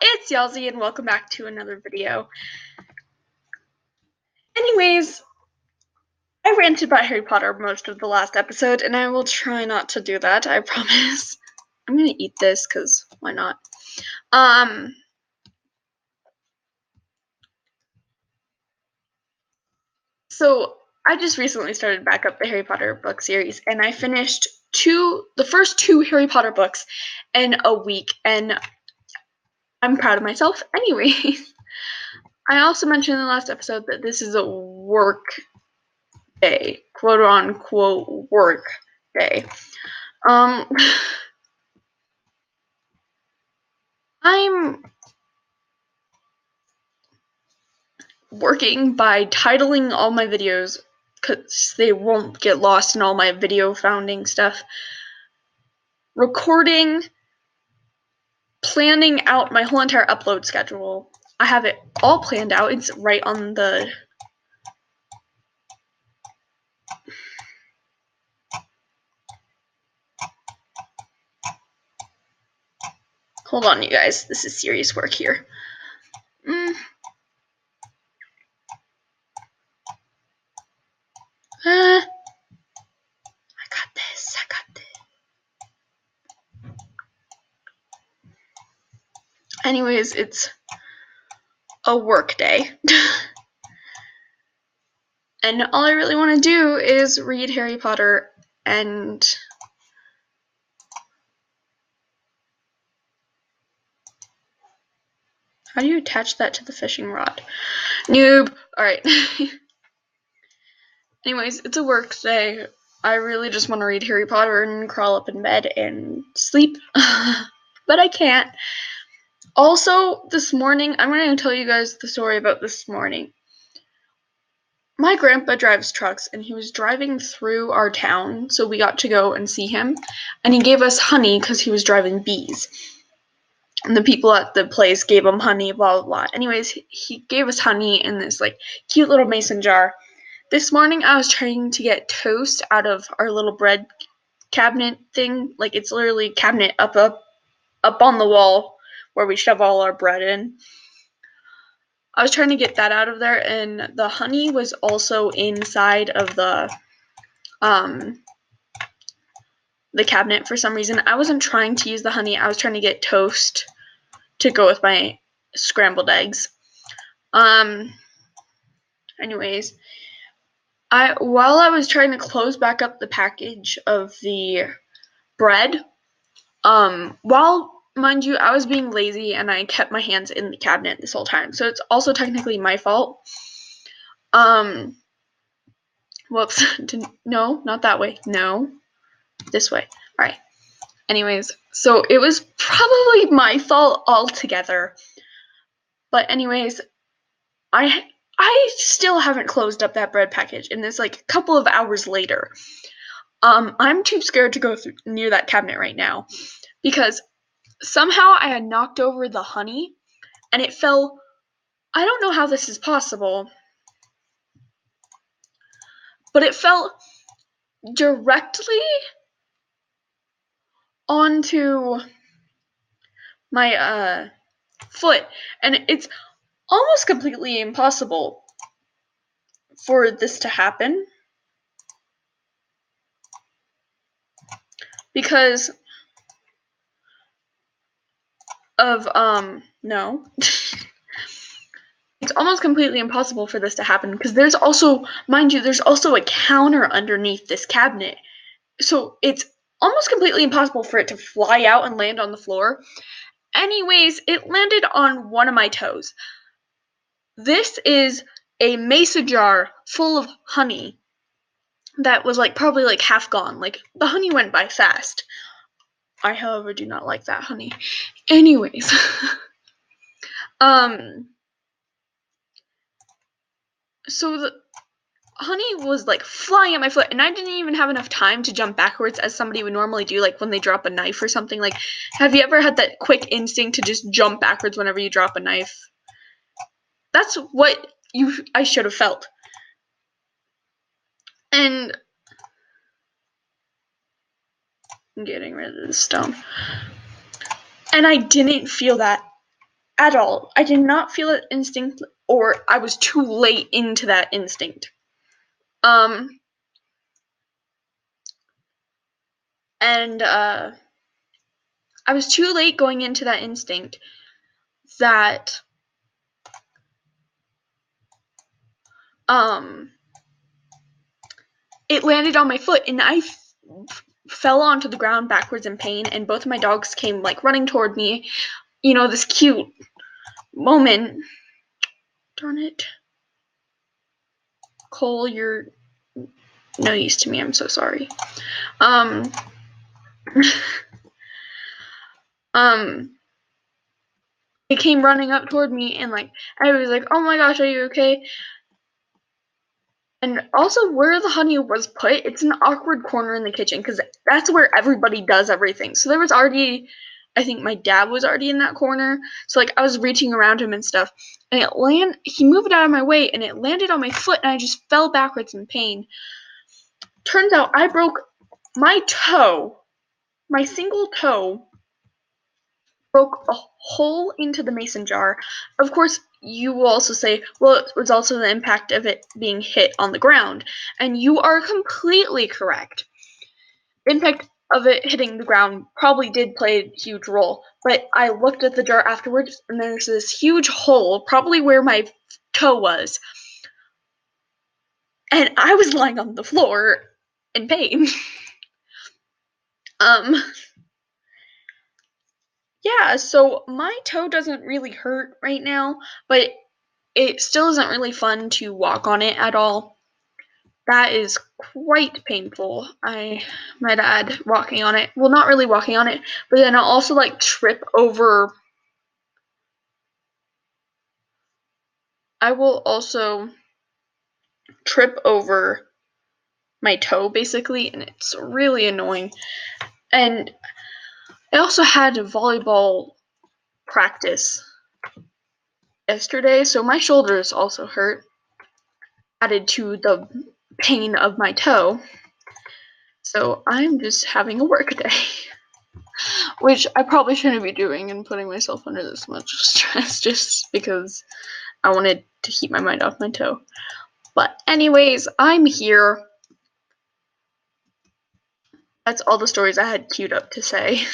it's Yahlsi and welcome back to another video. Anyways, I ranted about Harry Potter most of the last episode, and I will try not to do that, I promise. I'm gonna eat this, because why not? So, I just recently started back up the Harry Potter book series, and I finished the first two Harry Potter books in a week, and I'm proud of myself. Anyways, I also mentioned in the last episode that this is a work day, quote unquote work day. I'm working by titling all my videos because they won't get lost in all my video founding stuff. Recording, planning out my whole entire upload schedule. I have it all planned out. It's right on the Hold on, you guys. This is serious work here. I got this. Anyways, it's a work day. And all I really want to do is read Harry Potter and how do you attach that to the fishing rod? Noob. Alright. Anyways, it's a work day. I really just want to read Harry Potter and crawl up in bed and sleep. But I can't. Also, this morning, I'm going to tell you guys the story about this morning. My grandpa drives trucks, and he was driving through our town, so we got to go and see him. And he gave us honey because he was driving bees. And the people at the place gave him honey, blah, blah, blah. Anyways, he gave us honey in this, cute little mason jar. This morning, I was trying to get toast out of our little bread cabinet thing. It's literally a cabinet up on the wall where we shove all our bread in. I was trying to get that out of there, and the honey was also inside of the cabinet for some reason. I wasn't trying to use the honey. I was trying to get toast to go with my scrambled eggs. Anyways, while I was trying to close back up the package of the bread, while, mind you, I was being lazy and I kept my hands in the cabinet this whole time, so it's also technically my fault. Whoops. No, not that way. No. This way. Alright. Anyways, so it was probably my fault altogether. But anyways, I still haven't closed up that bread package, and it's a couple of hours later. I'm too scared to go near that cabinet right now because somehow I had knocked over the honey and it fell. I don't know how this is possible, but it fell directly onto my foot, and it's almost completely impossible for this to happen because of no. It's almost completely impossible for this to happen because there's also, mind you, there's also a counter underneath this cabinet. So it's almost completely impossible for it to fly out and land on the floor. Anyways, it landed on one of my toes. This is a mason jar full of honey that was probably half gone. The honey went by fast. I, however, do not like that honey. Anyways, so the honey was flying at my foot, and I didn't even have enough time to jump backwards as somebody would normally do, when they drop a knife or something. Have you ever had that quick instinct to just jump backwards whenever you drop a knife? That's what I should have felt. And I'm getting rid of the stone. And I didn't feel that at all. I did not feel it instinct, or I was too late into that instinct. And I was too late going into that instinct that it landed on my foot, and I fell onto the ground backwards in pain, and both of my dogs came like running toward me. You know, this cute moment. Darn it. Cole, you're no use to me. I'm so sorry. Um, they came running up toward me, and like I was like, "Oh my gosh, are you okay?" And also, where the honey was put, it's an awkward corner in the kitchen because that's where everybody does everything. So there was already, I think my dad was already in that corner. So like I was reaching around him and stuff, and he moved out of my way, and it landed on my foot, and I just fell backwards in pain. Turns out I broke my toe, my single toe, broke a hole into the mason jar. Of course, you will also say, well, it was also the impact of it being hit on the ground. And you are completely correct. The impact of it hitting the ground probably did play a huge role. But I looked at the jar afterwards, and there's this huge hole, probably where my toe was. And I was lying on the floor in pain. Yeah, so my toe doesn't really hurt right now, but it still isn't really fun to walk on it at all. That is quite painful. I might add, walking on it. Well, not really walking on it, but then I'll also like trip over. I will also trip over my toe basically, and it's really annoying. And I also had a volleyball practice yesterday, so my shoulders also hurt, added to the pain of my toe. So I'm just having a work day. Which I probably shouldn't be doing and putting myself under this much stress just because I wanted to keep my mind off my toe. But anyways, I'm here. That's all the stories I had queued up to say.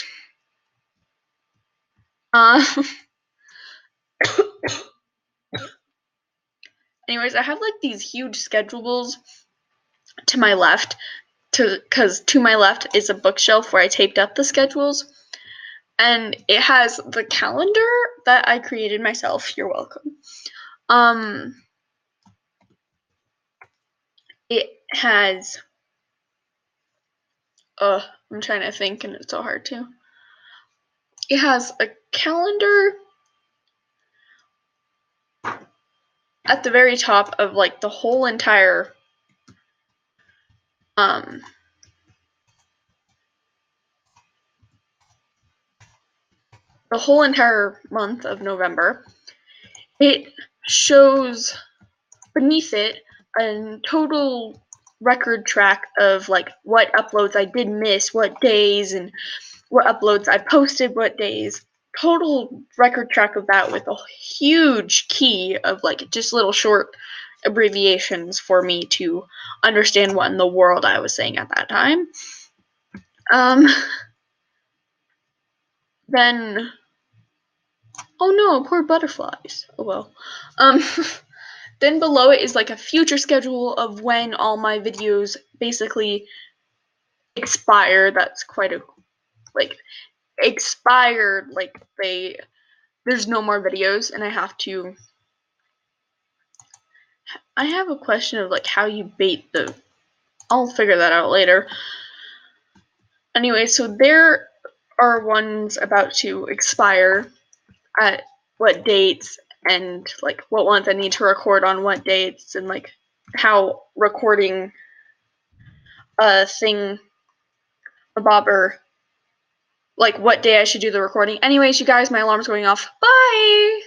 Anyways, I have like these huge schedules to my left, because to my left is a bookshelf where I taped up the schedules, and it has the calendar that I created myself. You're welcome. It has I'm trying to think, and it's so hard to. It has a calendar at the very top of like the whole entire month of November. It shows beneath it a total record track of like what uploads I did miss, what days, and what uploads I posted, what days. Total record track of that with a huge key of like just little short abbreviations for me to understand what in the world I was saying at that time. Then, oh no, poor butterflies. Oh well. Then below it is like a future schedule of when all my videos basically expire. That's quite a like expired. Like there's no more videos, and I have a question of like how you bait the. I'll figure that out later. Anyway, so there are ones about to expire at what dates, and like what ones I need to record on what dates, and like how recording a bobber, like what day I should do the recording. Anyways, you guys, my alarm's going off. Bye!